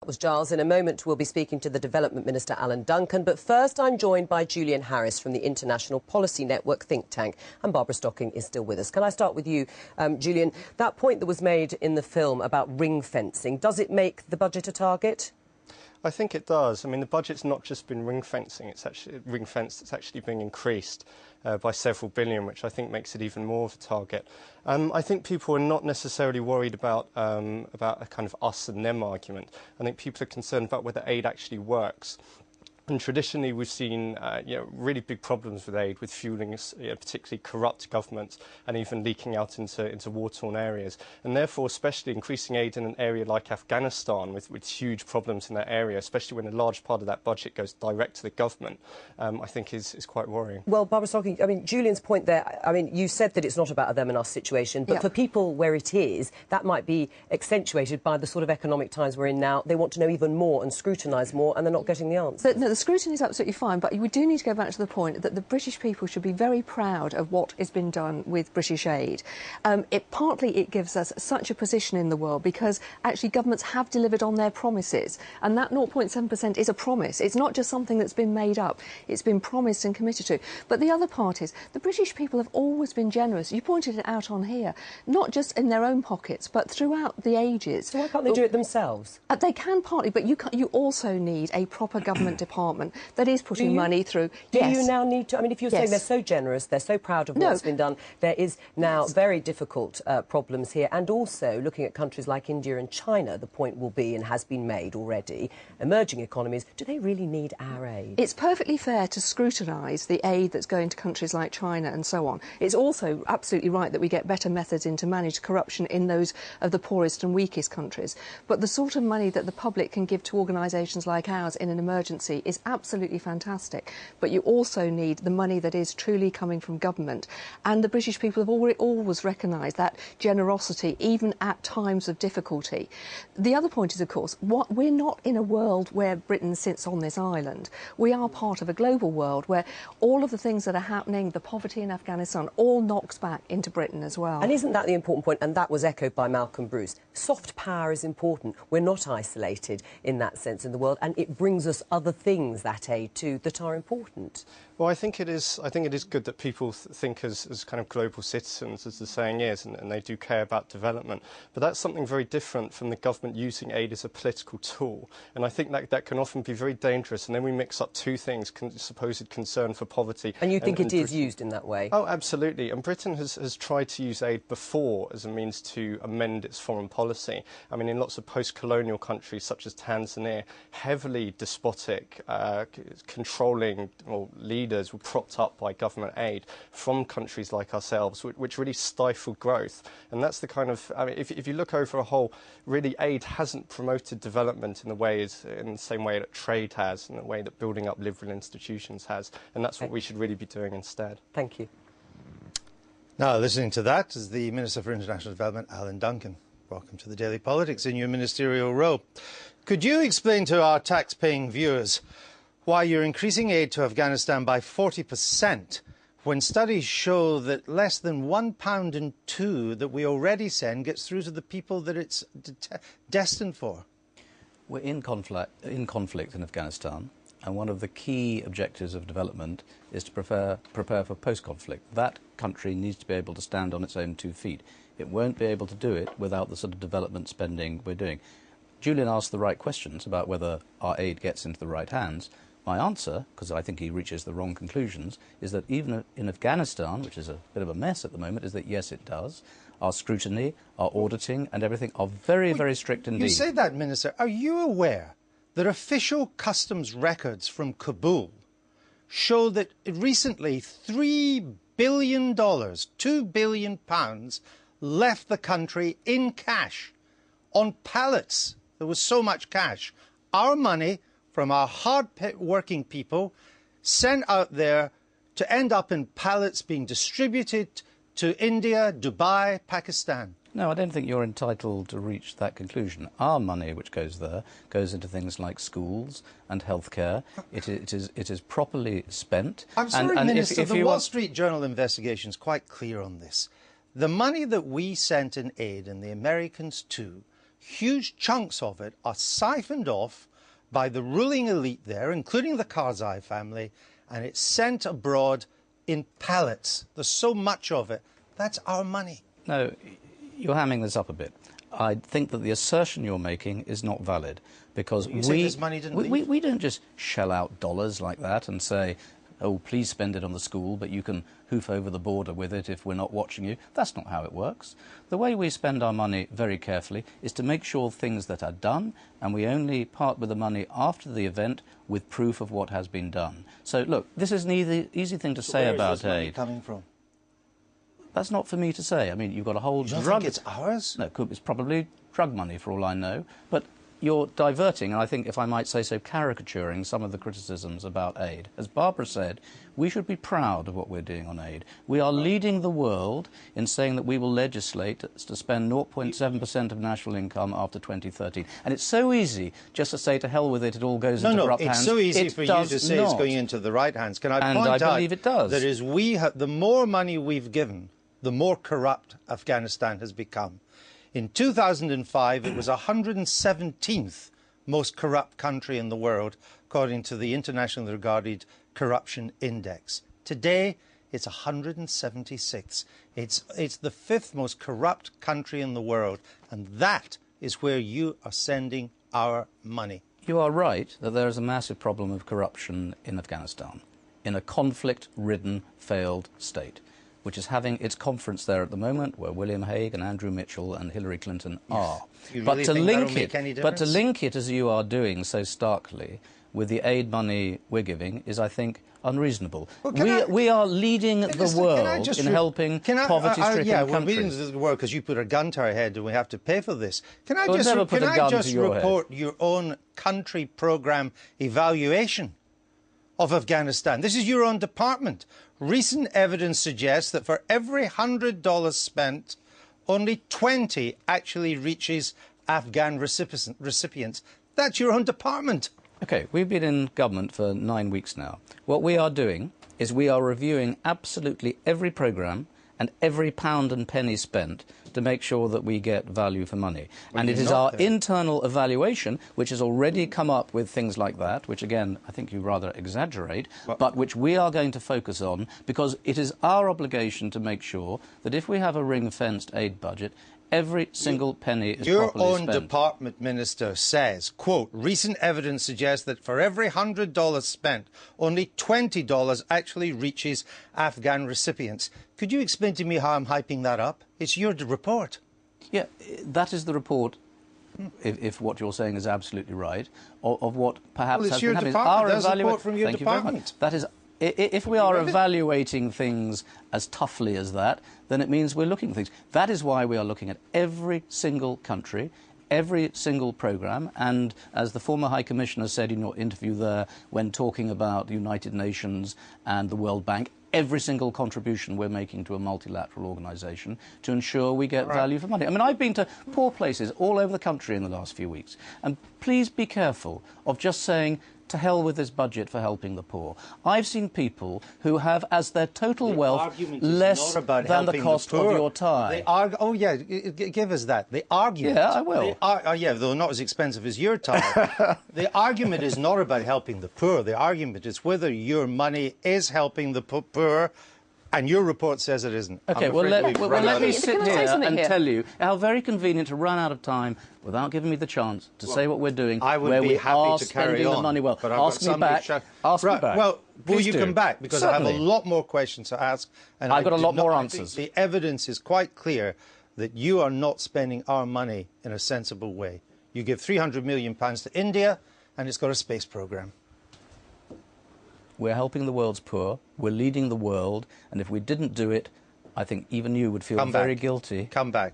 Was Giles. In a moment, we'll be speaking to the Development Minister, Alan Duncan. But first, I'm joined by Julian Harris from the International Policy Network think tank. And Barbara Stocking is still with us. Can I start with you, Julian? That point that was made in the film about ring fencing, does it make the budget a target? I think it does. I mean, the budget's not just been ring-fencing, it's actually ring-fenced, it's actually being increased by several billion, which I think makes it even more of a target. I think people are not necessarily worried about a kind of us and them argument. I think people are concerned about whether aid actually works. And traditionally, we've seen really big problems with aid, with fueling particularly corrupt governments and even leaking out into war-torn areas. And therefore, especially increasing aid in an area like Afghanistan with huge problems in that area, especially when a large part of that budget goes direct to the government, I think is quite worrying. Well, Barbara Stocking, I mean, Julian's point there, I mean, you said that it's not about a them and us situation, but for people where it is, that might be accentuated by the sort of economic times we're in now. They want to know even more and scrutinise more, and they're not getting the answer. The scrutiny is absolutely fine, but we do need to go back to the point that the British people should be very proud of what has been done with British aid. Partly it gives us such a position in the world because actually governments have delivered on their promises, and that 0.7% is a promise. It's not just something that's been made up. It's been promised and committed to. But the other part is the British people have always been generous. You pointed it out on here, not just in their own pockets, but throughout the ages. So why can't they do it themselves? They can partly, but you also need a proper government department that is putting money through. Do you now need to? I mean, if you're saying they're so generous, they're so proud of what's been done, there is now very difficult problems here. And also, looking at countries like India and China, the point will be, and has been made already, emerging economies, do they really need our aid? It's perfectly fair to scrutinise the aid that's going to countries like China and so on. It's also absolutely right that we get better methods in to manage corruption in those of the poorest and weakest countries. But the sort of money that the public can give to organisations like ours in an emergency is absolutely fantastic, but you also need the money that is truly coming from government, and the British people have always recognised that generosity even at times of difficulty. The other point is, of course, we're not in a world where Britain sits on this island. We are part of a global world where all of the things that are happening, the poverty in Afghanistan, all knocks back into Britain as well. And isn't that the important point? And that was echoed by Malcolm Bruce. Soft power is important. We're not isolated in that sense in the world, and it brings us other things, that aid too, that are important. Well, I think it is good that people think as kind of global citizens, as the saying is, and they do care about development. But that's something very different from the government using aid as a political tool. And I think that can often be very dangerous. And then we mix up two things, supposed concern for poverty. And you think it is used in that way? Oh, absolutely. And Britain has tried to use aid before as a means to amend its foreign policy. I mean, in lots of post-colonial countries, such as Tanzania, heavily despotic, controlling leaders were propped up by government aid from countries like ourselves, which really stifled growth. And that's the kind of, I mean, if you look over a whole, really aid hasn't promoted development in the same way that trade has, in the way that building up liberal institutions has. And that's what we should really be doing instead. Thank you. Now, listening to that is the Minister for International Development, Alan Duncan. Welcome to the Daily Politics in your ministerial role. Could you explain to our tax-paying viewers why you're increasing aid to Afghanistan by 40% when studies show that less than £1.02 that we already send gets through to the people that it's destined for? We're in conflict in Afghanistan, and one of the key objectives of development is to prepare for post-conflict. That country needs to be able to stand on its own 2 feet. It won't be able to do it without the sort of development spending we're doing. Julian asked the right questions about whether our aid gets into the right hands. My answer, because I think he reaches the wrong conclusions, is that even in Afghanistan, which is a bit of a mess at the moment, is that yes, it does. Our scrutiny, our auditing and everything are very, very strict indeed. You say that, Minister. Are you aware that official customs records from Kabul show that recently $3 billion, £2 billion, left the country in cash, on pallets? There was so much cash. Our money from our hard-working people sent out there to end up in pallets being distributed to India, Dubai, Pakistan. No, I don't think you're entitled to reach that conclusion. Our money, which goes there, goes into things like schools and healthcare. It is properly spent. I'm sorry, Minister, the Wall Street Journal investigation is quite clear on this. The money that we sent in aid, and the Americans too, huge chunks of it are siphoned off by the ruling elite there, including the Karzai family, and it's sent abroad in pallets. There's so much of it. That's our money. No, you're hamming this up a bit. I think that the assertion you're making is not valid, because we don't just shell out dollars like that and say, oh, please spend it on the school, but you can hoof over the border with it if we're not watching you. That's not how it works. The way we spend our money very carefully is to make sure things that are done, and we only part with the money after the event with proof of what has been done. So, look, this is an easy thing to say about aid. Where is this money coming from? That's not for me to say. I mean, you've got a whole drug... You don't think it's ours? No, it's probably drug money for all I know. But you're diverting, and I think, if I might say so, caricaturing some of the criticisms about aid. As Barbara said, we should be proud of what we're doing on aid. We are leading the world in saying that we will legislate to spend 0.7% of national income after 2013. And it's so easy just to say, to hell with it, it all goes into corrupt hands. It's so easy for you to say it's going into the right hands. Can I point out believe it does. That is, the more money we've given, the more corrupt Afghanistan has become. In 2005, it was 117th most corrupt country in the world, according to the internationally regarded corruption index. Today, it's 176th. It's the 5th most corrupt country in the world, and that is where you are sending our money. You are right that there is a massive problem of corruption in Afghanistan, in a conflict-ridden, failed state, which is having its conference there at the moment, where William Hague and Andrew Mitchell and Hillary Clinton are. But to link it as you are doing so starkly with the aid money we're giving is, I think, unreasonable. Well, we are leading the world in helping poverty-stricken yeah, countries. We're leading the world because you put a gun to our head and we have to pay for this. Can I just report your own country programme evaluation of Afghanistan? This is your own department. Recent evidence suggests that for every $100 spent, only 20 actually reaches Afghan recipients. That's your own department. OK, we've been in government for 9 weeks now. What we are doing is we are reviewing absolutely every programme and every pound and penny spent to make sure that we get value for money. And it is our internal evaluation which has already come up with things like that, which, again, I think you rather exaggerate, but which we are going to focus on, because it is our obligation to make sure that if we have a ring-fenced aid budget, every single penny is properly spent. Your own department minister says, quote, recent evidence suggests that for every $100 spent, only $20 actually reaches Afghan recipients. Could you explain to me how I'm hyping that up? It's your report. Yeah, that is the report, if what you're saying is absolutely right, of what perhaps has been happening. There's a report from your department. That is, if we are evaluating things as toughly as that, then it means we're looking at things. That is why we are looking at every single country, every single programme, and as the former High Commissioner said in your interview there, when talking about the United Nations and the World Bank, every single contribution we're making to a multilateral organisation to ensure we get value for money. I mean, I've been to poor places all over the country in the last few weeks, and please be careful of just saying, to hell with this budget for helping the poor. I've seen people who have as their total wealth less than the cost of your time. Oh, yeah, give us that. The argument... Yeah, I will. Yeah, though not as expensive as your time. The argument is not about helping the poor. The argument is whether your money is helping the poor, and your report says it isn't. OK, well, let me sit here and tell you how very convenient to run out of time without giving me the chance to say what we're doing, where we are spending the money well. Ask me back. Well, will you come back? Because I have a lot more questions to ask. And I've got a lot more answers. The evidence is quite clear that you are not spending our money in a sensible way. You give £300 million to India, and it's got a space programme. We're helping the world's poor, we're leading the world, and if we didn't do it, I think even you would feel very guilty. Come back.